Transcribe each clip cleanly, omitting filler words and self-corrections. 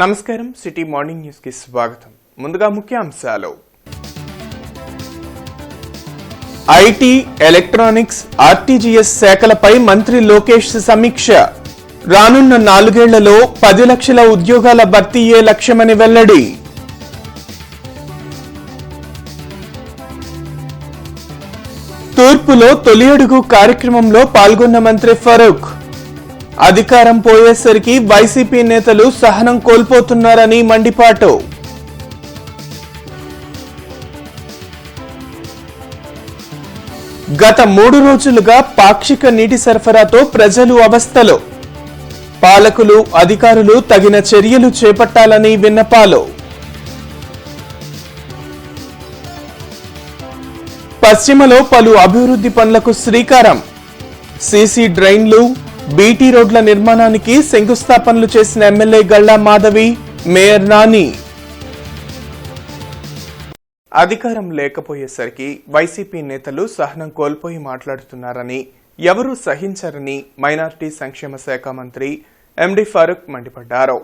నమస్కారం city morning news కి స్వాగతం. ముందుగా ముఖ్యాంశాలు. ఐటీ, ఎలక్ట్రానిక్స్, ఆర్టీజీఎస్ శాఖలపై మంత్రి లోకేష్ సమీక్ష. రానున్న 4 ఏళ్లలో 10 లక్షల ఉద్యోగాల భర్తీయే లక్ష్యమని వెల్లడి. తూర్పులో తొలి అడుగు కార్యక్రమంలో పాల్గొన్న మంత్రి ఫరూక్. అధికారం పోయేసరికి వైసీపీ నేతలు సహనం కోల్పోతున్నారని మండిపాటు. గత 3 రోజులుగా పాక్షిక నీటి సరఫరాతో ప్రజలు అవస్థలు. పాలకులు, అధికారులు తగిన చర్యలు చేపట్టాలని విన్నపాలు. పశ్చిమలో పలు అభివృద్ధి పనులకు శ్రీకారం. సీసీ డ్రైన్లు, బీటీ రోడ్ల నిర్మాణానికి శంకుస్థాపనలు చేసిన ఎమ్మెల్యే గల్లా మాధవి, మేయర్ నాని. అధికారం లేకపోయేసరికి వైసీపీ నేతలు సహనం కోల్పోయి మాట్లాడుతున్నారని, ఎవరూ సహించరని మైనారిటీ సంక్షేమ శాఖ మంత్రి ఎండి ఫరూక్ మండిపడ్డారు.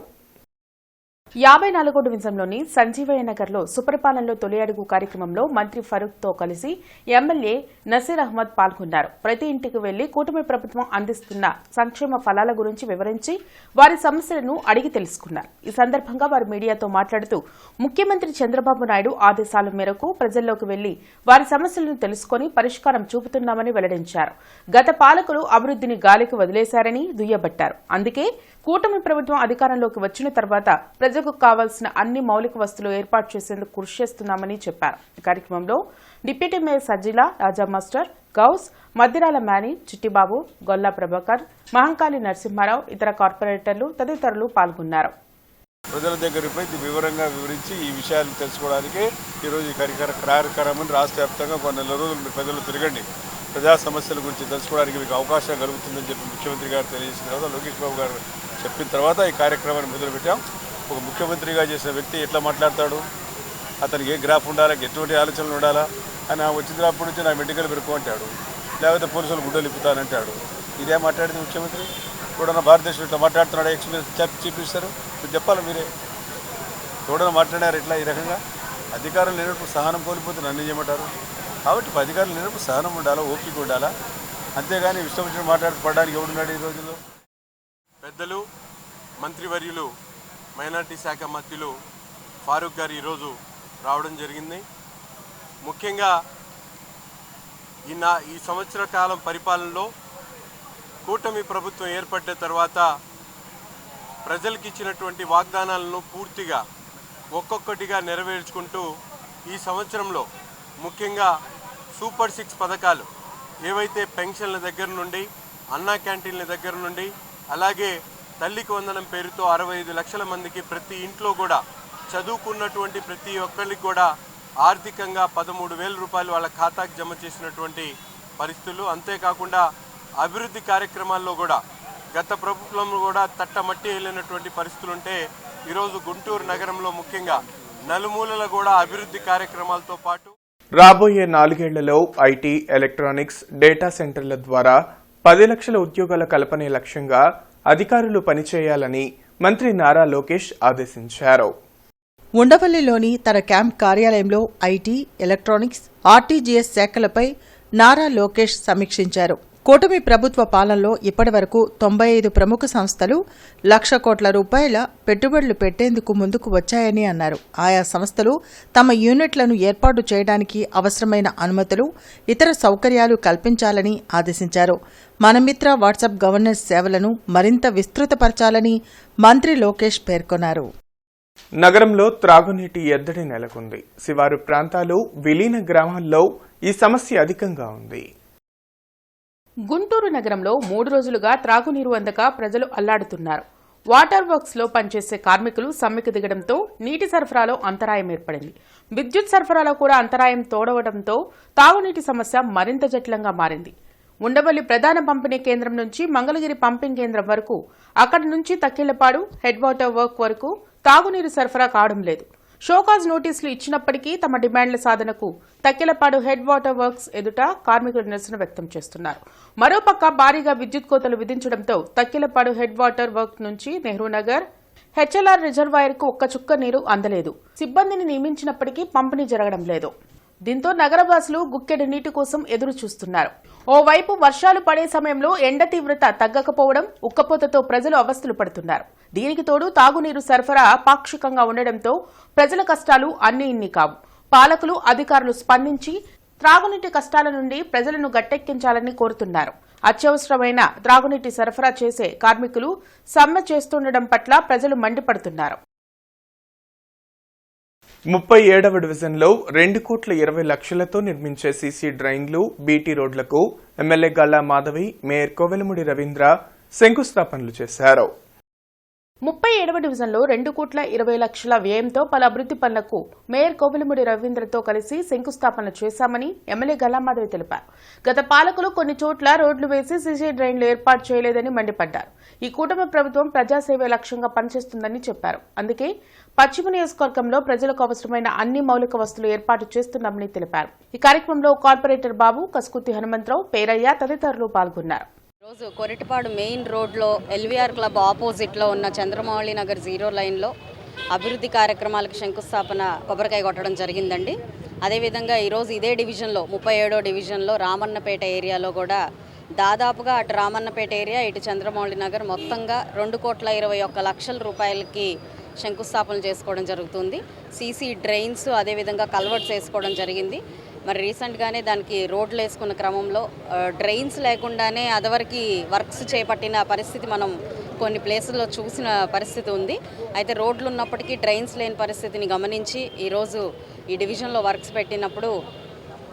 54వ డివిజన్లోని సంజీవయ్య నగర్లో సుపరిపాలనలో తొలి అడుగు కార్యక్రమంలో మంత్రి ఫరూక్ తో కలిసి ఎమ్మెల్యే నసీర్ అహ్మద్ పాల్గొన్నారు. ప్రతి ఇంటికి వెళ్లి కూటమి ప్రభుత్వం అందిస్తున్న సంక్షేమ ఫలాల గురించి వివరించి వారి సమస్యలను అడిగి తెలుసుకున్నారు. ఈ సందర్భంగా వారు మీడియాతో మాట్లాడుతూ ముఖ్యమంత్రి చంద్రబాబు నాయుడు ఆదేశాల మేరకు ప్రజల్లోకి వెళ్లి వారి సమస్యలను తెలుసుకుని పరిష్కారం చూపుతున్నామని వెల్లడించారు. గత పాలకులు అభివృద్ధిని గాలికి వదిలేశారని దుయ్యబట్టారు. అందుకే కూటమి ప్రభుత్వం అధికారంలోకి వచ్చిన తర్వాత ప్రజలకు కావాల్సిన అన్ని మౌలిక వసతులు ఏర్పాటు చేసేందుకు కృషి చేస్తున్నామని చెప్పారు. ఈ కార్యక్రమంలో డిప్యూటీ మేయర్ సజ్జిల, రాజా మాస్టర్, గౌస్, మద్దిరాల మేని, చిట్టిబాబు, గొల్లా ప్రభాకర్, మహంకాళి నరసింహారావు, ఇతర కార్పొరేటర్లు తదితరులు పాల్గొన్నారు. ప్రజల దగ్గరపై వివరంగా వివరించి ఈ విషయాలు తెలుసుకోవడానికి ఈరోజు ఈ కార్యక్రమాన్ని రాష్ట్ర వ్యాప్తంగా కొన్ని నెల రోజులు ప్రజలు తిరగండి, ప్రజా సమస్యల గురించి తెలుసుకోవడానికి మీకు అవకాశం కలుగుతుందని చెప్పి ముఖ్యమంత్రి గారు తెలియజేసిన తర్వాత, లోకేష్ బాబు గారు చెప్పిన తర్వాత ఈ కార్యక్రమాన్ని మొదలుపెట్టాం. ఒక ముఖ్యమంత్రిగా చేసిన వ్యక్తి ఎట్లా మాట్లాడతాడు, అతనికి ఏ గ్రాఫ్ ఉండాలా, ఎటువంటి ఆలోచనలు ఉండాలా అని వచ్చినప్పటి నుంచి నా మెడికల్ పెరుకు అంటాడు, లేకపోతే పోలీసులు గుడ్డలు ఇప్పుతానంటాడు. ఇదే మాట్లాడింది ముఖ్యమంత్రి. కూడా భారతదేశంలో ఇట్లా మాట్లాడుతున్నాడు, ఎక్స్పీరియన్స్ చూపిస్తారు. మీరు చెప్పాలి, మీరే చూడని మాట్లాడారు ఇట్లా ఈ రకంగా. అధికారం లేనప్పుడు సహనం కోల్పోతే నన్ను చేయమంటారు. కాబట్టి అధికారులు లేనప్పుడు సహనం ఉండాలా, ఓపిక ఉండాలా. అంతేగాని ఇష్టం వచ్చిన మాట్లాడడానికి ఎవడున్నాడు ఈ రోజుల్లో? పెద్దలు, మంత్రివర్యులు, మైనార్టీ శాఖ మంత్రులు ఫారూక్ గారు ఈరోజు రావడం జరిగింది. ముఖ్యంగా ఈ సంవత్సర కాలం పరిపాలనలో కూటమి ప్రభుత్వం ఏర్పడిన తర్వాత ప్రజలకు ఇచ్చినటువంటి వాగ్దానాలను పూర్తిగా ఒక్కొక్కటిగా నెరవేర్చుకుంటూ ఈ సంవత్సరంలో ముఖ్యంగా సూపర్ 6 పథకాలు ఏవైతే పెన్షన్ల దగ్గర నుండి, అన్నా క్యాంటీన్ల దగ్గర నుండి, అలాగే తల్లికి వందనం పేరుతో 65 లక్షల మందికి ప్రతి ఇంట్లో కూడా చదువుకున్నటువంటి ప్రతి ఒక్కరికి కూడా ఆర్థికంగా 13,000 రూపాయలు వాళ్ళ ఖాతాకు జమ చేసినటువంటి పరిస్థితులు. అంతేకాకుండా అభివృద్ధి కార్యక్రమాల్లో కూడా గత ప్రభుత్వంలో కూడా తట్టమట్టి వెళ్ళినటువంటి పరిస్థితులుంటే ఈరోజు గుంటూరు నగరంలో ముఖ్యంగా నలుమూలల కూడా అభివృద్ధి కార్యక్రమాలతో పాటు రాబోయే 4 ఏళ్లలో ఐటీ, ఎలక్ట్రానిక్స్, డేటా సెంటర్ల ద్వారా 10 లక్షల ఉద్యోగాల కల్పనే లక్ష్యంగా అధికారులు పనిచేయాలని మంత్రి నారా లోకేష్ ఆదేశించారు. ఉండవల్లిలోని తన క్యాంప్ కార్యాలయంలో ఐటీ, ఎలక్ట్రానిక్స్, ఆర్టీజీఎస్ శాఖలపై నారా లోకేష్ సమీక్షించారు. కూటమి ప్రభుత్వ పాలనలో ఇప్పటివరకు 95 ప్రముఖ సంస్థలు 1,00,000 కోట్ల రూపాయల పెట్టుబడులు పెట్టేందుకు ముందుకు వచ్చాయని అన్నారు. ఆయా సంస్థలు తమ యూనిట్లను ఏర్పాటు చేయడానికి అవసరమైన అనుమతులు, ఇతర సౌకర్యాలు కల్పించాలని ఆదేశించారు. మనమిత్ర వాట్సాప్ గవర్నెన్స్ సేవలను మరింత విస్తృతపరచాలని మంత్రి లోకేష్ పేర్కొన్నారు. నగరంలో త్రాగునీటి ఎద్దడి నెలకొంది. శివారు ప్రాంతాలు, విలీన గ్రామాల్లో ఈ సమస్య అధికంగా ఉంది. గుంటూరు నగరంలో 3 రోజులుగా త్రాగునీరు అందక ప్రజలు అల్లాడుతున్నారు. వాటర్ వర్క్స్ లో పనిచేసే కార్మికులు సమ్మెకు దిగడంతో నీటి సరఫరాలో అంతరాయం ఏర్పడింది. విద్యుత్ సరఫరాలో కూడా అంతరాయం తోడవడంతో తాగునీటి సమస్య మరింత జటిలంగా మారింది. ఉండవల్లి ప్రధాన పంపిణీ కేంద్రం నుంచి మంగళగిరి పంపింగ్ కేంద్రం వరకు, అక్కడి నుంచి తక్కిళ్లపాడు హెడ్ వాటర్ వర్క్ వరకు తాగునీరు సరఫరా కావడం లేదు. షోకాజ్ నోటీసులు ఇచ్చినప్పటికీ తమ డిమాండ్ల సాధనకు తక్కెలపాడు హెడ్ వాటర్ వర్క్స్ ఎదుట కార్మికులు నిరసన వ్యక్తం చేస్తున్నారు. మరోపక్క భారీగా విద్యుత్ కోతలు విధించడంతో తక్కెలపాడు హెడ్ వాటర్ వర్క్ నుంచి నెహ్రూ నగర్, హెచ్ఎల్ఆర్ రిజర్వాయర్ కు ఒక్క చుక్క నీరు అందలేదు. సిబ్బందిని నియమించినప్పటికీ పంపిణీ జరగడం లేదు. దీంతో నగరవాసులు గుక్కెడు నీటి కోసం ఎదురు చూస్తున్నారు. ఓవైపు వర్షాలు పడే సమయంలో ఎండ తీవ్రత తగ్గకపోవడం, ఉక్కపోతతో ప్రజలు అవస్థలు పడుతున్నారు. దీనికి తోడు తాగునీరు సరఫరా పాక్షికంగా ఉండడంతో ప్రజల కష్టాలు అన్ని ఇన్ని కావు. పాలకులు, అధికారులు స్పందించి త్రాగునీటి కష్టాల నుండి ప్రజలను గట్టెక్కించాలని కోరుతున్నారు. అత్యవసరమైన త్రాగునీటి సరఫరా చేసే కార్మికులు సమ్మె చేస్తుండడం పట్ల ప్రజలు మండిపడుతున్నారు. 37వ డివిజన్లో 2,20,00,000తో నిర్మించే సీసీ డ్రైన్లు, బీటీ రోడ్లకు ఎమ్మెల్యే గల్లా మాధవి, మేయర్ కోవెలమూడి రవీంద్ర శంకుస్థాపనలు చేశారు. 37వ డివిజన్లో 2,20,00,000 వ్యయంతో పలు అభివృద్ది పనులకు మేయర్ కోవెలమూడి రవీంద్రతో కలిసి శంకుస్థాపనలు చేశామని ఎమ్మెల్యే గల్లామాధవి తెలిపారు. గత పాలకులు కొన్ని చోట్ల రోడ్లు వేసి సీసీ డ్రైన్లు ఏర్పాటు చేయలేదని మండిపడ్డారు. ఈ కూటమి ప్రభుత్వం ప్రజాసేవే లక్ష్యంగా పనిచేస్తుందని చెప్పారు. అందుకే పశ్చిమ నియోజకవర్గంలో ప్రజలకు అవసరమైన అన్ని మౌలిక వసతులు ఏర్పాటు చేస్తున్నామని తెలిపారు. ఈ కార్యక్రమంలో కార్పొరేటర్ బాబు, కస్కుతి హనుమంతరావు, పేరయ్య తదితరులు పాల్గొన్నారు. రోజు కొరటిపాడు మెయిన్ రోడ్లో ఎల్వీఆర్ క్లబ్ ఆపోజిట్లో ఉన్న చంద్రమౌళి నగర్ 0 లైన్లో అభివృద్ధి కార్యక్రమాలకు శంకుస్థాపన కొబ్బరికాయ కొట్టడం జరిగిందండి. అదేవిధంగా ఈరోజు ఇదే డివిజన్లో 37వ డివిజన్లో రామన్నపేట ఏరియాలో కూడా దాదాపుగా అటు రామన్నపేట ఏరియా, ఇటు చంద్రమౌళి నగర్ మొత్తంగా 2,21,00,000 రూపాయలకి శంకుస్థాపనలు చేసుకోవడం జరుగుతుంది. సీసీ డ్రైన్స్, అదేవిధంగా కల్వర్ట్స్ వేసుకోవడం జరిగింది. మరి రీసెంట్గానే దానికి రోడ్లు వేసుకున్న క్రమంలో డ్రైన్స్ లేకుండానే అదివరకు వర్క్స్ చేపట్టిన పరిస్థితి మనం కొన్ని ప్లేసుల్లో చూసిన పరిస్థితి ఉంది. అయితే రోడ్లు ఉన్నప్పటికీ డ్రైన్స్ లేని పరిస్థితిని గమనించి ఈరోజు ఈ డివిజన్లో వర్క్స్ పెట్టినప్పుడు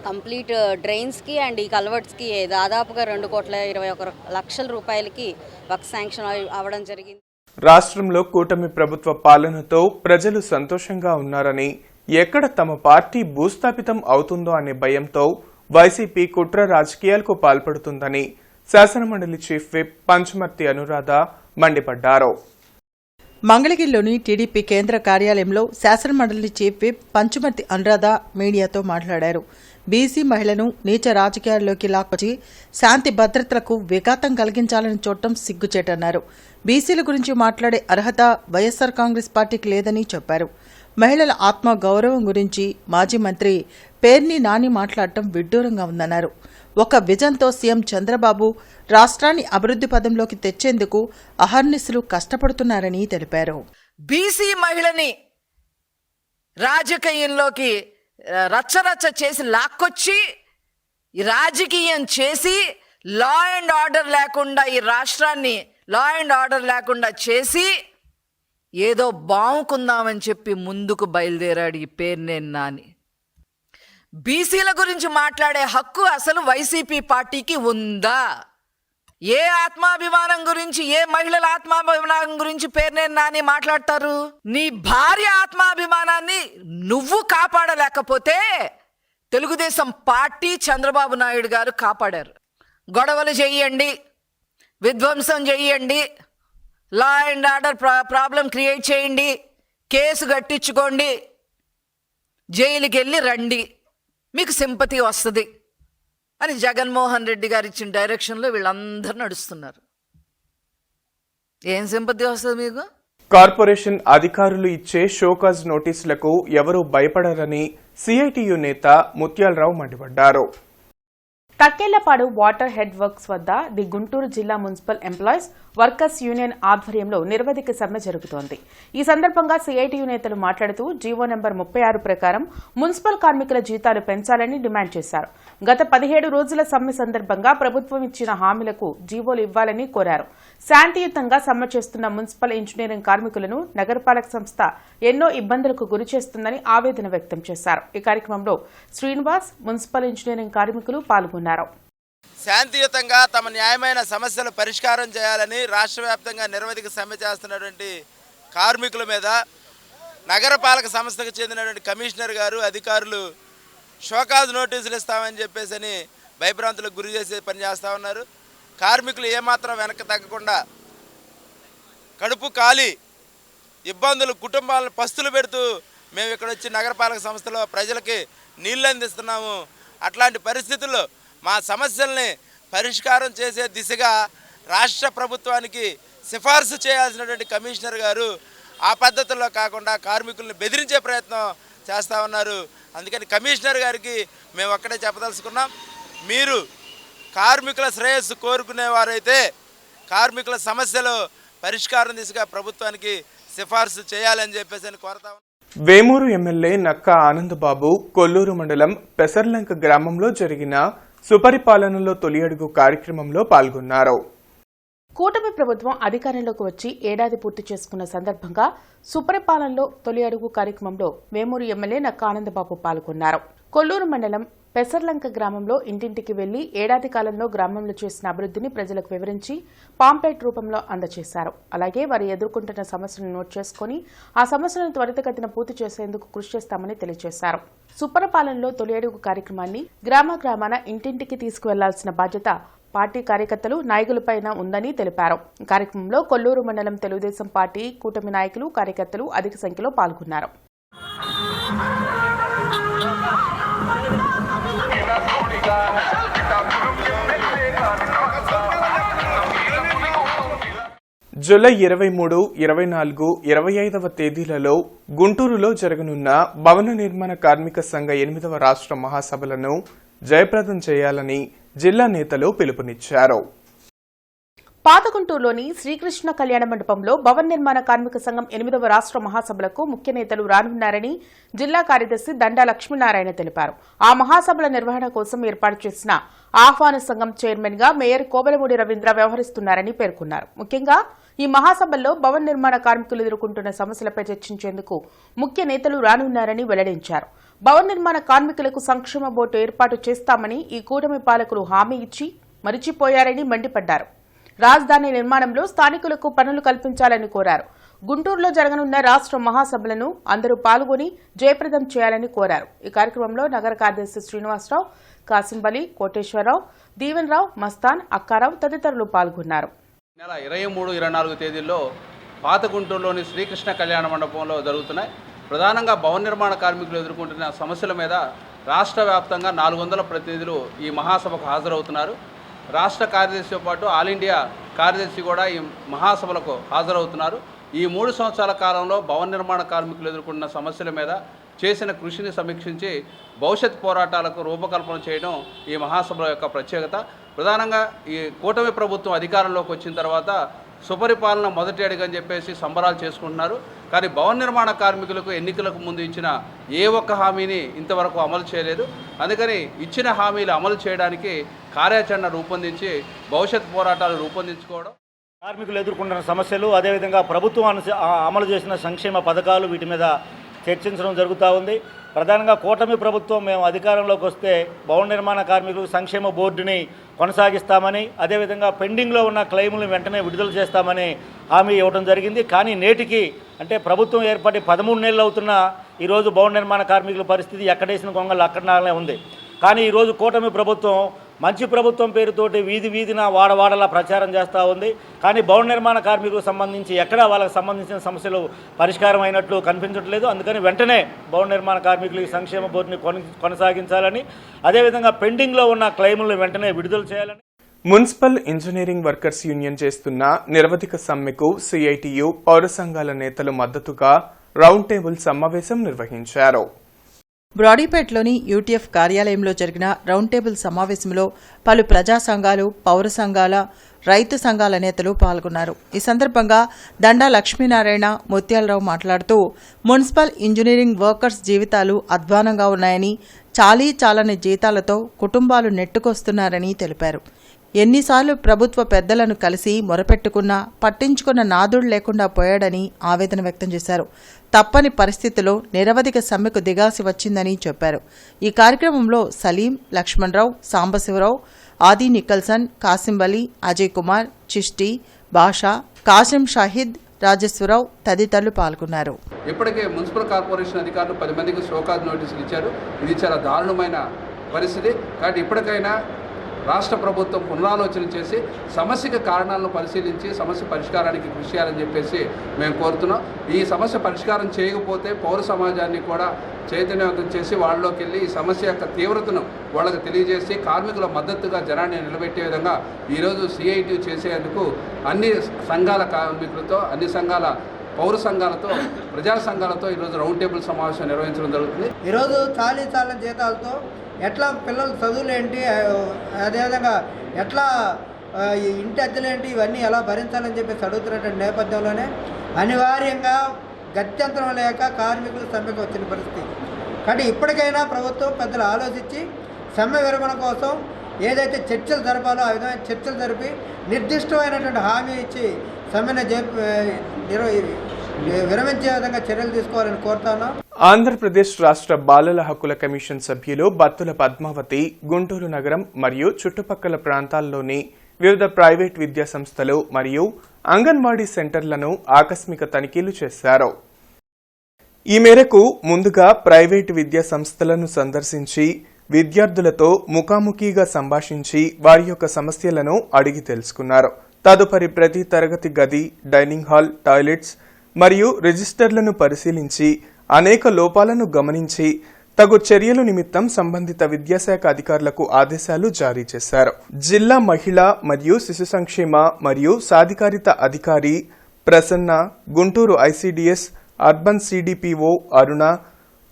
కంప్లీట్ డ్రైన్స్కి అండ్ ఈ కల్వర్ట్స్కి దాదాపుగా 2,21,00,000 రూపాయలకి వర్క్ శాంక్షన్ అవ్వడం జరిగింది. రాష్ట్రంలో కూటమి ప్రభుత్వ పాలనతో ప్రజలు సంతోషంగా ఉన్నారని, ఎక్కడ తమ పార్టీ భూస్థాపితం అవుతుందో అనే భయంతో వైసీపీ కుట్ర రాజకీయాలకు పాల్పడుతుందని శాసనమండలి చీఫ్ విప్ పంచమర్తి అనురాధ మండిపడ్డారు. మంగళగిరిలోని టీడీపీ కేంద్ర కార్యాలయంలో శాసనమండలి చీఫ్ విప్ పంచమర్తి అనురాధ మీడియాతో మాట్లాడారు. బీసీ మహిళను నీచ రాజకీయాల్లోకి లాక్కొచ్చి శాంతి భద్రతలకు విఘాతం కలిగించాలని చూడటం సిగ్గుచేటన్నారు. బీసీల గురించి మాట్లాడే అర్హత వైఎస్సార్ కాంగ్రెస్ పార్టీకి లేదని చెప్పారు. మహిళల ఆత్మ గౌరవం గురించి మాజీ మంత్రి పేర్ని నాని మాట్లాడటం విడ్డూరంగా ఉందన్నారు. ఒక విజన్తో సీఎం చంద్రబాబు రాష్ట్రాన్ని అభివృద్ధి పదంలోకి తెచ్చేందుకు అహర్నిశలు కష్టపడుతున్నారని తెలిపారు. బీసీ మహిళని రాజకీయంలోకి రచ్చరచ్చ చేసి లాక్కొచ్చి రాజకీయం చేసి లా అండ్ ఆర్డర్ లేకుండా ఈ రాష్ట్రాన్ని లా అండ్ ఆర్డర్ లేకుండా చేసి ఏదో బావుకుందామని చెప్పి ముందుకు బయలుదేరాడు ఈ పేర్నేని నాని. బీసీల గురించి మాట్లాడే హక్కు అసలు వైసీపీ పార్టీకి ఉందా? ఏ ఆత్మాభిమానం గురించి, ఏ మహిళల ఆత్మాభిమానం గురించి పేర్నేని నాని మాట్లాడతారు? నీ భార్య ఆత్మాభిమానాన్ని నువ్వు కాపాడలేకపోతే తెలుగుదేశం పార్టీ, చంద్రబాబు నాయుడు గారు కాపాడారు. గొడవలు చెయ్యండి, విధ్వంసం చెయ్యండి, law and order problem create చేయండి, కేసు కట్టించుకోండి, జైలుకి వెళ్ళి రండి, మీకు సింపతి వస్తుంది అని జగన్మోహన్ రెడ్డి గారు ఇచ్చిన డైరెక్షన్లో వీళ్ళందరూ నడుస్తున్నారు. ఏం సింపతి వస్తుంది మీకు? కార్పొరేషన్ అధికారులు ఇచ్చే షోకాజ్ నోటీసులకు ఎవరూ భయపడరని సిఐటియు నేత ముత్యాలరావు మండిపడ్డారు. తక్కెళ్లపాడు వాటర్ హెడ్ వర్క్స్ వద్ద ది గుంటూరు జిల్లా మున్సిపల్ ఎంప్లాయీస్ వర్కర్స్ యూనియన్ ఆధ్వర్యంలో నిరవధిక సమ్మె జరుగుతోంది. ఈ సందర్భంగా సిఐటియు నేతలు మాట్లాడుతూ జీవో నెంబర్ 36 ప్రకారం మున్సిపల్ కార్మికుల జీతాలు పెంచాలని డిమాండ్ చేశారు. గత 17 రోజుల సమ్మె సందర్భంగా ప్రభుత్వం ఇచ్చిన హామీలకు జీవోలు ఇవ్వాలని కోరారు. శాంతియుతంగా సమ్మె చేస్తున్న మున్సిపల్ ఇంజనీరింగ్ కార్మికులను నగరపాలక సంస్థ ఎన్నో ఇబ్బందులకు గురి చేస్తుందని ఆవేదన వ్యక్తం చేశారు. ఈ కార్యక్రమంలో శ్రీనివాస్, మున్సిపల్ ఇంజనీరింగ్ కార్మికులు పాల్గొన్నారు. శాంతియుతంగా తమ న్యాయమైన సమస్యలు పరిష్కారం చేయాలని రాష్ట్ర వ్యాప్తంగా నిరవధిక సమ్మె చేస్తున్నటువంటి కార్మికుల మీద నగరపాలక సంస్థకు చెందినటువంటి కమిషనర్ గారు, అధికారులు షోకాజ్ నోటీసులు ఇస్తామని చెప్పేసి భయభ్రాంతులకు గురి చేసి పనిచేస్తూ ఉన్నారు. కార్మికులు ఏమాత్రం వెనక్కి తగ్గకుండా కడుపు కాలి ఇబ్బందులు, కుటుంబాలను పస్తులు పెడుతూ మేము ఇక్కడ వచ్చి నగరపాలక సంస్థలో ప్రజలకి నీళ్ళు అందిస్తున్నాము. అట్లాంటి పరిస్థితుల్లో మా సమస్యల్ని పరిష్కారం చేసే దిశగా రాష్ట్ర ప్రభుత్వానికి సిఫార్సు చేయాల్సినటువంటి కమిషనర్ గారు ఆ పద్ధతుల్లో కాకుండా కార్మికులను బెదిరించే ప్రయత్నం చేస్తూ ఉన్నారు. అందుకని కమిషనర్ గారికి మేము ఒక్కడే చెప్పదలుచుకున్నాం, మీరు కార్మికుల శ్రేయస్సు కోరుకునేవారైతే కార్మికుల సమస్యలు పరిష్కారం దిశగా ప్రభుత్వానికి సిఫార్సు చేయాలని చెప్పేసి కోరుతా ఉన్నాం. వేమూరు ఎమ్మెల్యే నక్కా ఆనందబాబు కొల్లూరు మండలం పెసర్లంక గ్రామంలో జరిగిన సుపరిపాలనలో తొలి అడుగు కార్యక్రమంలో పాల్గొన్నారు. కూటమి ప్రభుత్వం అధికారంలోకి వచ్చి ఏడాది పూర్తి చేసుకున్న సందర్భంగా సుపరిపాలనలో తొలి అడుగు కార్యక్రమంలో వేమూరు ఎమ్మెల్యే నక్కా ఆనందబాబు పాల్గొన్నారు. కొల్లూరు మండలం పెసర్లంక గ్రామంలో ఇంటింటికి వెళ్లి ఏడాది కాలంలో గ్రామంలో చేసిన అభివృద్ధిని ప్రజలకు వివరించి పాంప్లెట్ రూపంలో అందజేశారు. అలాగే వారు ఎదుర్కొంటున్న సమస్యలను నోట్ చేసుకుని ఆ సమస్యలను త్వరితగతిన పూర్తి చేసేందుకు కృషి చేస్తామని తెలియజేశారు. సుపరిపాలనలో తొలి అడుగు కార్యక్రమాన్ని గ్రామాన ఇంటింటికి తీసుకువెళ్లాల్సిన బాధ్యత పార్టీ కార్యకర్తలు నాయకులపైన ఉందని తెలిపారు. ఈ కార్యక్రమంలో కొల్లూరు మండలం తెలుగుదేశం పార్టీ కూటమి నాయకులు కార్యకర్తలు అధిక సంఖ్యలో పాల్గొన్నారు. జూలై 23, 24, 25వ తేదీలలో గుంటూరులో జరగనున్న భవన నిర్మాణ కార్మిక సంఘ 8వ రాష్ట్ర మహాసభలను జయప్రదం చేయాలని జిల్లా నేతలు పిలుపునిచ్చారు. పాతగుంటూరులోని శ్రీకృష్ణ కళ్యాణ మండపంలో భవన నిర్మాణ కార్మిక సంఘం 8వ రాష్ట్ర మహాసభలకు ముఖ్య నేతలు రానున్నారని జిల్లా కార్యదర్శి దండా లక్ష్మీనారాయణ తెలిపారు. ఆ మహాసభల నిర్వహణ కోసం ఏర్పాటు చేసిన ఆహ్వాన సంఘం చైర్మన్ గా మేయర్ కోవెలమూడి రవీంద్ర వ్యవహరిస్తున్నారని పేర్కొన్నారు. ముఖ్యంగా ఈ మహాసభల్లో భవన నిర్మాణ కార్మికులు ఎదుర్కొంటున్న సమస్యలపై చర్చించేందుకు ముఖ్య నేతలు రానున్నారని వెల్లడించారు. భవన నిర్మాణ కార్మికులకు సంక్షేమ బోర్డు ఏర్పాటు చేస్తామని ఈ కూటమి పాలకులు హామీ ఇచ్చి మరిచిపోయారని మండిపడ్డారు. రాజధాని నిర్మాణంలో స్థానికులకు పనులు కల్పించాలని కోరారు. గుంటూరులో జరగనున్న రాష్ట్ర మహాసభలను అందరూ పాల్గొని జయప్రదం చేయాలని కోరారు. ఈ కార్యక్రమంలో నగర కార్యదర్శి శ్రీనివాసరావు, కాసింబలి, కోటేశ్వరరావు, దీవెనరావు, మస్తాన్, అక్కారావు తదితరులు పాల్గొన్నారు. నెల 23, 24 తేదీల్లో పాత గుంటూరులోని శ్రీకృష్ణ కళ్యాణ మండపంలో జరుగుతున్నాయి. ప్రధానంగా భవన నిర్మాణ కార్మికులు ఎదుర్కొంటున్న సమస్యల మీద రాష్ట్ర వ్యాప్తంగా 400 ప్రతినిధులు ఈ మహాసభకు హాజరవుతున్నారు. రాష్ట్ర కార్యదర్శితో పాటు ఆల్ ఇండియా కార్యదర్శి కూడా ఈ మహాసభలకు హాజరవుతున్నారు. ఈ 3 సంవత్సరాల కాలంలో భవన నిర్మాణ కార్మికులు ఎదుర్కొంటున్న సమస్యల మీద చేసిన కృషిని సమీక్షించి భవిష్యత్ పోరాటాలకు రూపకల్పన చేయడం ఈ మహాసభల యొక్క ప్రత్యేకత. ప్రధానంగా ఈ కూటమి ప్రభుత్వం అధికారంలోకి వచ్చిన తర్వాత సుపరిపాలన మొదటి అడుగు అని చెప్పేసి సంబరాలు చేసుకుంటున్నారు. కానీ భవన నిర్మాణ కార్మికులకు ఎన్నికలకు ముందు ఇచ్చిన ఏ ఒక్క హామీని ఇంతవరకు అమలు చేయలేదు. అందుకని ఇచ్చిన హామీలు అమలు చేయడానికి కార్యాచరణ రూపొందించి భవిష్యత్ పోరాటాలు రూపొందించుకోవడం, కార్మికులు ఎదుర్కొంటున్న సమస్యలు, అదేవిధంగా ప్రభుత్వం అమలు చేసిన సంక్షేమ పథకాలు వీటి మీద చర్చించడం జరుగుతూ ఉంది. ప్రధానంగా కూటమి ప్రభుత్వం మేము అధికారంలోకి వస్తే భవన నిర్మాణ కార్మికులకు సంక్షేమ బోర్డుని కొనసాగిస్తామని, అదేవిధంగా పెండింగ్లో ఉన్న క్లెయిములను వెంటనే విడుదల చేస్తామని హామీ ఇవ్వడం జరిగింది. కానీ నేటికి అంటే ప్రభుత్వం ఏర్పడి 13 నెలలు అవుతున్నా ఈరోజు భవన నిర్మాణ కార్మికుల పరిస్థితి ఎక్కడేసిన గొంగళ్ళు అక్కడనే ఉంది. కానీ ఈరోజు కూటమి ప్రభుత్వం మంచి ప్రభుత్వం పేరుతోటి వీధిన వాడవాడలా ప్రచారం చేస్తూ ఉంది. కానీ భవన నిర్మాణ కార్మికులకు సంబంధించి ఎక్కడా వాళ్ళకి సంబంధించిన సమస్యలు పరిష్కారం అయినట్లు కనిపించట్లేదు. అందుకని వెంటనే భవన నిర్మాణ కార్మికులకి సంక్షేమ బోర్డుని కొనసాగించాలని, అదేవిధంగా పెండింగ్లో ఉన్న క్లెయిములను వెంటనే విడుదల చేయాలని. మున్సిపల్ ఇంజనీరింగ్ వర్కర్స్ యూనియన్ చేస్తున్న నిరవధిక సమ్మెకు సిఐటియు పౌర సంఘాల నేతలు మద్దతుగా రౌండ్ టేబుల్ సమావేశం నిర్వహించారు. బ్రాడీపేటలోని యూటీఎఫ్ కార్యాలయంలో జరిగిన రౌండ్ టేబుల్ సమావేశంలో పలు ప్రజా సంఘాలు, పౌర సంఘాల, రైతు సంఘాల నేతలు పాల్గొన్నారు. ఈ సందర్భంగా దండా లక్ష్మీనారాయణ, ముత్యాలరావు మాట్లాడుతూ మున్సిపల్ ఇంజనీరింగ్ వర్కర్స్ జీవితాలు అధ్వానంగా ఉన్నాయని, చాలని జీతాలతో కుటుంబాలు నెట్టుకొస్తున్నారని తెలిపారు. ఎన్నిసార్లు ప్రభుత్వ పెద్దలను కలిసి మొరపెట్టుకున్నా పట్టించుకున్న నాదుడు లేకుండా పోయాడని ఆవేదన వ్యక్తం చేశారు. తప్పని పరిస్థితిలో నిరవధిక సమ్మెకు దిగాల్సి వచ్చిందని చెప్పారు. ఈ కార్యక్రమంలో సలీం, లక్ష్మణరావు, సాంబశివరావు, ఆది నికల్సన్, కాసింబలి, అజయ్ కుమార్, చిష్టి, బాషా, కాసిం షాహిద్, రాజేశ్వరరావు తదితరులు పాల్గొన్నారు. ఇప్పటికే మున్సిపల్ కార్పొరేషన్ అధికారులు 10 మందికి షోకాజ్ నోటీసులు ఇచ్చారు. ఇది చాలా దారుణమైన పరిస్థితి. కాబట్టి ఇప్పటికైనా రాష్ట్ర ప్రభుత్వం పునరాలోచన చేసి సమస్యకు కారణాలను పరిశీలించి సమస్య పరిష్కారానికి కృషి చేయాలని చెప్పేసి మేము కోరుతున్నాం. ఈ సమస్య పరిష్కారం చేయకపోతే పౌర సమాజాన్ని కూడా చైతన్యవంతం చేసి వాళ్ళలోకి వెళ్ళి ఈ సమస్య యొక్క తీవ్రతను వాళ్ళకి తెలియజేసి కార్మికుల మద్దతుగా జనాన్ని నిలబెట్టే విధంగా ఈరోజు సిఐటి చేసేందుకు అన్ని సంఘాల కార్మికులతో, అన్ని సంఘాల పౌర సంఘాలతో, ప్రజా సంఘాలతో ఈరోజు రౌండ్ టేబుల్ సమావేశం నిర్వహించడం జరుగుతుంది. ఈరోజు చాలీ జీతాలతో ఎట్లా పిల్లల చదువులు ఏంటి, అదేవిధంగా ఎట్లా ఇంటి అద్దెలేంటి, ఇవన్నీ ఎలా భరించాలని చెప్పేసి అడుగుతున్నటువంటి నేపథ్యంలోనే అనివార్యంగా గత్యంతరం లేక కార్మికులు సమ్మెకు వచ్చిన పరిస్థితి. కానీ ఇప్పటికైనా ప్రభుత్వం పెద్దలు ఆలోచించి సమ్మె విరమణ కోసం ఏదైతే చర్చలు జరపాలో ఆ విధమైన చర్చలు జరిపి నిర్దిష్టమైనటువంటి హామీ ఇచ్చి సమ్మెను విరమించే విధంగా చర్యలు తీసుకోవాలని కోరుతాను. ఆంధ్రప్రదేశ్ రాష్ట్ర బాలల హక్కుల కమిషన్ సభ్యులు బత్తుల పద్మావతి గుంటూరు నగరం మరియు చుట్టుపక్కల ప్రాంతాల్లోని వివిధ ప్రైవేట్ విద్యా సంస్థలు మరియు అంగన్వాడీ సెంటర్లను ఆకస్మిక తనిఖీలు చేశారు. ఈ మేరకు ముందుగా ప్రైవేటు విద్యా సంస్థలను సందర్శించి విద్యార్థులతో ముఖాముఖిగా సంభాషించి వారి యొక్క సమస్యలను అడిగి తెలుసుకున్నారు. తదుపరి ప్రతి తరగతి గది, డైనింగ్ హాల్, టాయిలెట్స్ మరియు రిజిస్టర్లను పరిశీలించి అనేక లోపాలను గమనించి తగు చర్యల నిమిత్తం సంబంధిత విద్యాశాఖ అధికారులకు ఆదేశాలు జారీ చేశారు. జిల్లా మహిళా మరియు శిశు సంక్షేమ మరియు సాధికారిత అధికారి Prasanna, Guntur ICDS urban CDPO Aruna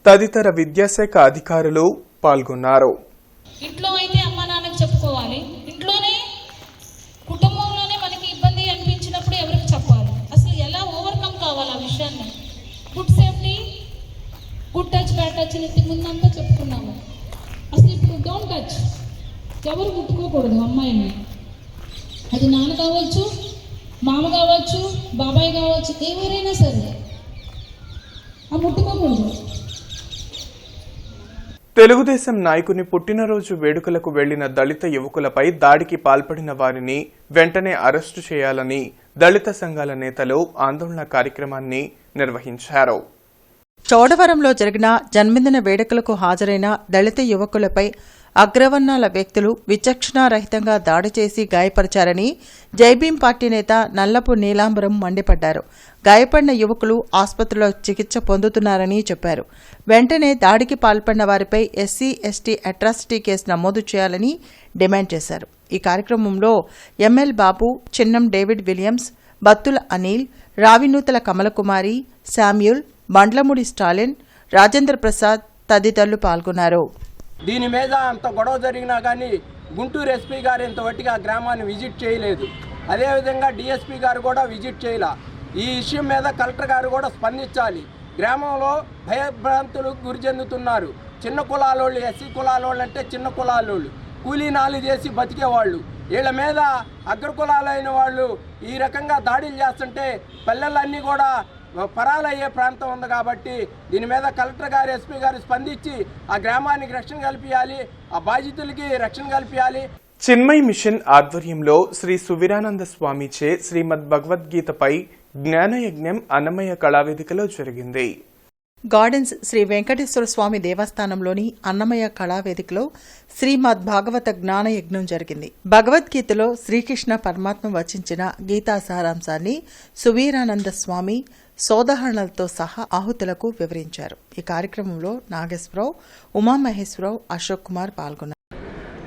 తదితర విద్యాశాఖ అధికారులు పాల్గొన్నారు. ఇంట్లో అయితే అమ్మ నాన్నకి చెప్పుకోవాలి, ఇంట్లోనే కుటుంబంలోనే మనకి ఇబ్బంది అనిపించినప్పుడు ఎవరికి చెప్పాలి, అసలు ఎలా ఓవర్కమ్ కావాలి ఆ విషయాన్ని. Food safety, good touch, bad touch అనేది ముందంతా చెప్పుకున్నాము. అసలు ఇప్పుడు డోంట్ టచ్, ఎవరు ముట్టుకోకూడదు అమ్మాయిని. అది నాన్న కావచ్చు, మామ కావచ్చు, బాబాయ్ కావచ్చు, ఎవరైనా సరే ఆ ముట్టుకోకూడదు. తెలుగుదేశం నాయకుని పుట్టినరోజు వేడుకలకు వెళ్లిన దళిత యువకులపై దాడికి పాల్పడిన వారిని వెంటనే అరెస్టు చేయాలని దళిత సంఘాల నేతలు ఆందోళన కార్యక్రమాన్ని నిర్వహించారు. చోడవరంలో జరిగిన జన్మదిన వేడుకలకు హాజరైన దళిత యువకులపై అగ్రవర్ణాల వ్యక్తులు విచక్షణారహితంగా దాడి చేసి గాయపరిచారని జైభీం పార్టీ నేత నల్లపు నీలాంబరం మండిపడ్డారు. గాయపడిన యువకులు ఆసుపత్రిలో చికిత్స పొందుతున్నారని చెప్పారు. వెంటనే దాడికి పాల్పడిన వారిపై ఎస్సీ ఎస్టీ అట్రాసిటీ కేసు నమోదు చేయాలని డిమాండ్ చేశారు. ఈ కార్యక్రమంలో ML Babu, Chinnam David Williams, Battula Anil, Ravinuthala Kamalakumari, Samuel, Bandlamudi Stalin, Rajendra Prasad తదితరులు పాల్గొన్నారు. దీని మీద అంత గొడవ జరిగినా కానీ గుంటూరు ఎస్పీ గారు ఇంతవట్టిగా గ్రామాన్ని విజిట్ చేయలేదు. అదేవిధంగా డిఎస్పీ గారు కూడా విజిట్ చేయలే. ఈ విషయం మీద కలెక్టర్ గారు కూడా స్పందించాలి. గ్రామంలో భయభ్రాంతులకు గురి చెందుతున్నారు. చిన్న కులాలోళ్ళు, ఎస్సీ కులాలోళ్ళు అంటే చిన్న కులాలోళ్ళు, కూలీ నాలి చేసి బతికేవాళ్ళు, వీళ్ళ మీద అగ్రకులాలైన వాళ్ళు ఈ రకంగా దాడులు చేస్తుంటే పల్లెలన్నీ కూడా పరాలయ్యే ప్రాంతం ఉంది. కాబట్టి దీని మీద కలెక్టర్ గారు, ఎస్పీ గారు స్పందించి ఆ గ్రామానికి రక్షణ కల్పించాలి, ఆ బాధితులకి రక్షణ కల్పించాలి. చిన్మయ్ మిషన్ ఆధ్వర్యంలో శ్రీ సువీరానంద స్వామిచే శ్రీమద్ భగవద్గీతపై జ్ఞానయజ్ఞం అన్నమయ్య కళావేదికలో జరిగింది. గార్డెన్స్ శ్రీ వెంకటేశ్వర స్వామి దేవస్థానంలోని అన్నమయ్య కళావేదికలో శ్రీమద్ భాగవత జ్ఞానయజ్ఞం జరిగింది. భగవద్గీతలో శ్రీకృష్ణ పరమాత్మ వచించిన గీతా సారాంశాన్ని సువీరానంద స్వామి సోదహరణలతో సహా ఆహుతులకు వివరించారు. ఈ కార్యక్రమంలో నాగేశ్వరరావు, ఉమామహేశ్వరరావు, అశోక్ కుమార్ పాల్గొన్నారు.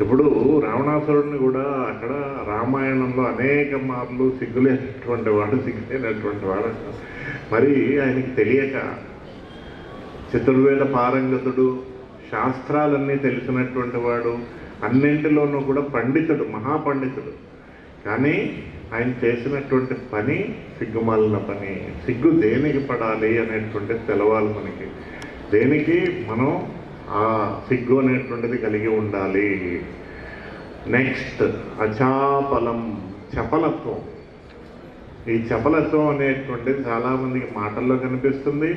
ఇప్పుడు రావణాసురుడిని కూడా అక్కడ రామాయణంలో అనేక మార్లు సిగ్గులేనటువంటి వాడు మరి ఆయనకి తెలియక చతుర్వేద పారంగతుడు, శాస్త్రాలన్నీ తెలిసినటువంటి వాడు, అన్నింటిలోనూ కూడా పండితుడు, మహాపండితుడు. కానీ ఆయన చేసినటువంటి పని సిగ్గుమాలిన పని. సిగ్గు దేనికి పడాలి అనేటువంటిది తెలవాలి మనకి. దేనికి మనం ఆ సిగ్గు అనేటువంటిది కలిగి ఉండాలి. నెక్స్ట్ అచాపలం, చపలత్వం. ఈ చపలత్వం అనేటువంటిది చాలామందికి మాటల్లో కనిపిస్తుంది,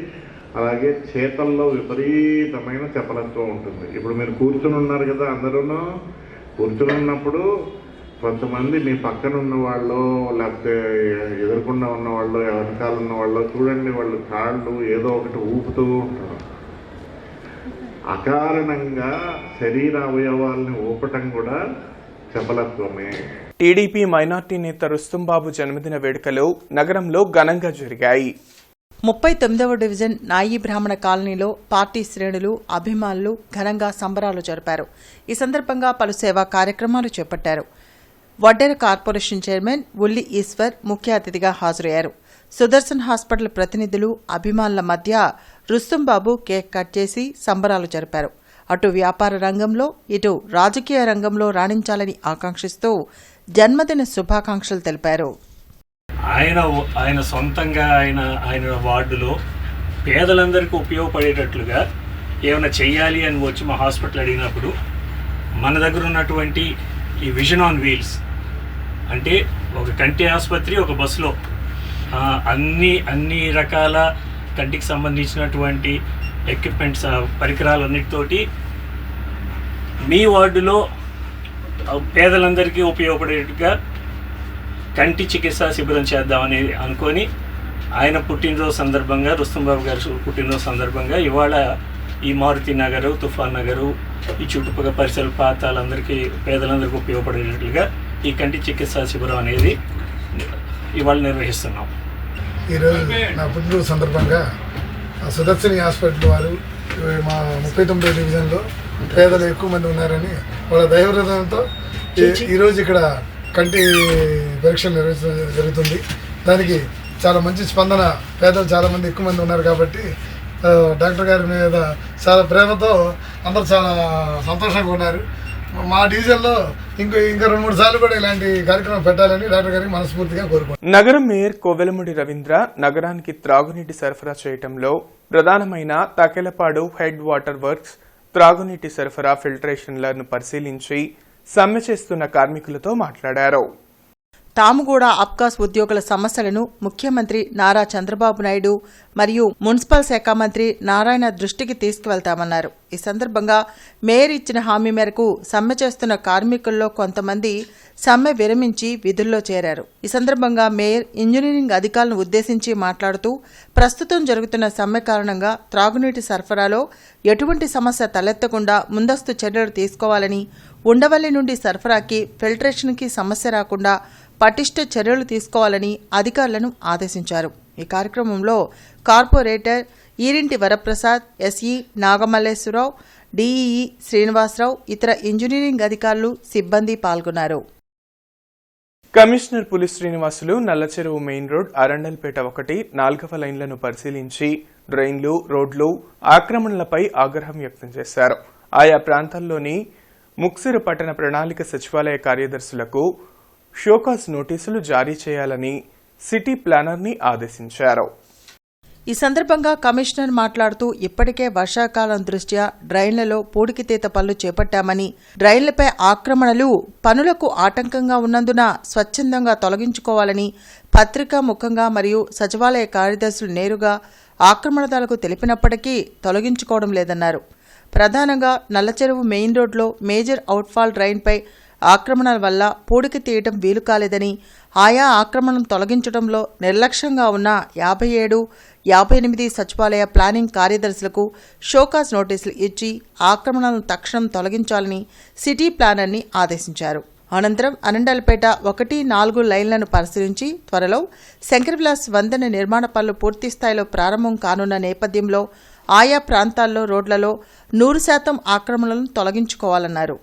అలాగే చేతల్లో విపరీతమైన చపలత్వం ఉంటుంది. ఇప్పుడు మీరు కూర్చుని ఉన్నారు కదా, అందరూ కూర్చుని ఉన్నప్పుడు కొంతమంది మీ పక్కన ఉన్న వాళ్ళు, లేకపోతే ఎదురుకుండా ఉన్న వాళ్ళు, వెనకాల ఉన్న వాళ్ళు చూడండి, వాళ్ళు కాళ్ళు ఏదో ఒకటి ఊపుతూ ఉంటారు. అకారణంగా శరీర అవయవాల్ని ఊపటం కూడా చపలత్వమే. టీడీపీ మైనార్టీ నేత రుస్తుంబాబు జన్మదిన వేడుకలు నగరంలో ఘనంగా జరిగాయి. 39వ డివిజన్ నాయి బ్రాహ్మణ కాలనీలో పార్టీ శ్రేణులు, అభిమానులు ఘనంగా సంబరాలు జరిపారు. ఈ సందర్భంగా పలు సేవా కార్యక్రమాలు చేపట్టారు. వడ్డెర కార్పొరేషన్ చైర్మన్ ఉల్లి ఈశ్వర్ ముఖ్య అతిథిగా హాజరయ్యారు. సుదర్శన్ హాస్పిటల్ ప్రతినిధులు అభిమానుల మధ్య రుస్తుంబాబు కేక్ కట్ చేసి సంబరాలు జరిపారు. అటు వ్యాపార రంగంలో ఇటు రాజకీయ రంగంలో రాణించాలని ఆకాంక్షిస్తూ జన్మదిన శుభాకాంక్షలు తెలిపారు. ఆయన సొంతంగా ఆయన వార్డులో పేదలందరికీ ఉపయోగపడేటట్లుగా ఏమైనా చెయ్యాలి అని వచ్చి మా హాస్పిటల్ అడిగినప్పుడు మన దగ్గర ఉన్నటువంటి ఈ విజన్ ఆన్ వీల్స్ అంటే ఒక కంటి ఆసుపత్రి ఒక బస్సులో అన్ని రకాల కంటికి సంబంధించినటువంటి ఎక్విప్మెంట్స్ పరికరాలన్నిటితోటి మీ వార్డులో పేదలందరికీ ఉపయోగపడేట్టుగా కంటి చికిత్సా శిబిరం చేద్దామని అనుకొని ఆయన పుట్టినరోజు సందర్భంగా రుస్తుంబాబు గారి పుట్టినరోజు సందర్భంగా ఇవాళ ఈ మారుతి నగరు తుఫాన్ నగరు ఈ చుట్టుపక్కల పరిసర ప్రాంతాలందరికీ పేదలందరికీ ఉపయోగపడేటట్లుగా ఈ కంటి చికిత్సా శిబిరం అనేది ఇవాళ నిర్వహిస్తున్నాం. ఈరోజు నా పుట్టినరోజు సందర్భంగా సుదర్శని హాస్పిటల్ వారు మా 39 డివిజన్లో పేదలు ఎక్కువ మంది ఉన్నారని వాళ్ళ దైవవ్రతంతో ఈరోజు ఇక్కడ కంటి పరీక్షలు నిర్వహించడం జరుగుతుంది. దానికి చాలా మంచి స్పందన, పేదలు చాలామంది ఎక్కువ మంది ఉన్నారు కాబట్టి డాక్టర్ గారి మీద చాలా ప్రేమతో అందరూ చాలా సంతోషంగా ఉన్నారు. మా డివిజన్లో ఇంకా 2-3 సార్లు కూడా ఇలాంటి కార్యక్రమం పెట్టాలని డాక్టర్ గారికి మనస్ఫూర్తిగా కోరుకుంటున్నాను. నగరం మేయర్ కోవెలముడి రవీంద్ర నగరానికి త్రాగునీటి సరఫరా చేయటంలో ప్రధానమైన తకెలపాడు హెడ్ వాటర్ వర్క్స్ త్రాగునీటి సరఫరా ఫిల్టరేషన్లను పరిశీలించి సమ్మె చేస్తున్న కార్మికులతో మాట్లాడారు. తాము కూడా అబ్కాస్ ఉద్యోగుల సమస్యలను ముఖ్యమంత్రి నారా చంద్రబాబు నాయుడు మరియు మున్సిపల్ శాఖ మంత్రి నారాయణ దృష్టికి తీసుకువెళ్తామన్నారు. ఈ సందర్భంగా మేయర్ ఇచ్చిన హామీ మేరకు సమ్మె చేస్తున్న కార్మికుల్లో కొంతమంది సమ్మె విరమించి విధుల్లో చేరారు. ఈ సందర్భంగా మేయర్ ఇంజనీరింగ్ అధికారులను ఉద్దేశించి మాట్లాడుతూ ప్రస్తుతం జరుగుతున్న సమ్మె కారణంగా త్రాగునీటి సరఫరాలో ఎటువంటి సమస్య తలెత్తకుండా ముందస్తు చర్యలు తీసుకోవాలని, ఉండవల్లి నుండి సరఫరాకి ఫిల్టరేషన్కి సమస్య రాకుండా పటిష్ట చర్యలు తీసుకోవాలని అధికారులను ఆదేశించారు. ఈ కార్యక్రమంలో corporator Eerinti Varaprasad, SE Nagamalleswararao, DEE Srinivasarao, ఇతర ఇంజనీరింగ్ అధికారులు, సిబ్బంది పాల్గొన్నారు. Commissioner Puli Srinivasulu Nallacheruvu main road Arundelpet 1, 4వ లైన్లను పరిశీలించి డ్రైన్లు, రోడ్లు ఆక్రమణలపై ఆగ్రహం వ్యక్తం చేశారు. ఆయా ప్రాంతాల్లోని ముక్సిరు పట్టణ ప్రణాళిక సచివాలయ కార్యదర్శులకు షోకాజ్ నోటీసులు జారీ చేయాలని సిటీ ప్లానర్ని ఆదేశించారు. ఈ సందర్భంగా కమిషనర్ మాట్లాడుతూ ఇప్పటికే వర్షాకాలం దృష్ట్యా డ్రైన్లలో పూడికితీత పనులు చేపట్టామని, డ్రైన్లపై ఆక్రమణలు పనులకు ఆటంకంగా ఉన్నందున స్వచ్ఛందంగా తొలగించుకోవాలని పత్రికా ముఖంగా మరియు సచివాలయ కార్యదర్శులు నేరుగా ఆక్రమణదారులకు తెలిపినప్పటికీ తొలగించుకోవడం లేదన్నారు. ప్రధానంగా నల్లచెరువు మెయిన్ రోడ్లో మేజర్ అవుట్ఫాల్ డ్రైన్పై ఆక్రమణల వల్ల పూడికి తీయటం వీలు కాలేదని, ఆయా ఆక్రమణను తొలగించడంలో నిర్లక్ష్యంగా ఉన్న 57, 58 సచివాలయ ప్లానింగ్ కార్యదర్శులకు షోకాజ్ నోటీసులు ఇచ్చి ఆక్రమణలను తక్షణం తొలగించాలని సిటీ ప్లానర్ని ఆదేశించారు. అనంతరం అనండల్పేట 1, 4 లైన్లను పరిశీలించి త్వరలో శంకరవిలాస్ వంతెన నిర్మాణ పనులు పూర్తిస్థాయిలో ప్రారంభం కానున్న నేపథ్యంలో ఆయా ప్రాంతాల్లో రోడ్లలో 100% ఆక్రమణలను తొలగించుకోవాలన్నారు.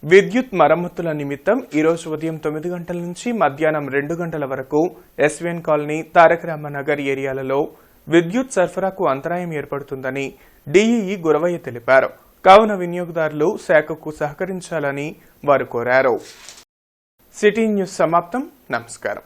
విద్యుత్ మరమ్మతుల నిమిత్తం ఈరోజు ఉదయం 9 గంటల నుంచి మధ్యాహ్నం 2 గంటల వరకు ఎస్వీఎన్ కాలనీ, తారక రామనగర్ ఏరియాలలో విద్యుత్ సరఫరాకు అంతరాయం ఏర్పడుతుందని డిఈఈ గురవయ్య తెలిపారు. కావున వినియోగదారులు శాఖకు సహకరించాలని వారు కోరారు. సిటీ న్యూస్ సమాప్తం. నమస్కారం.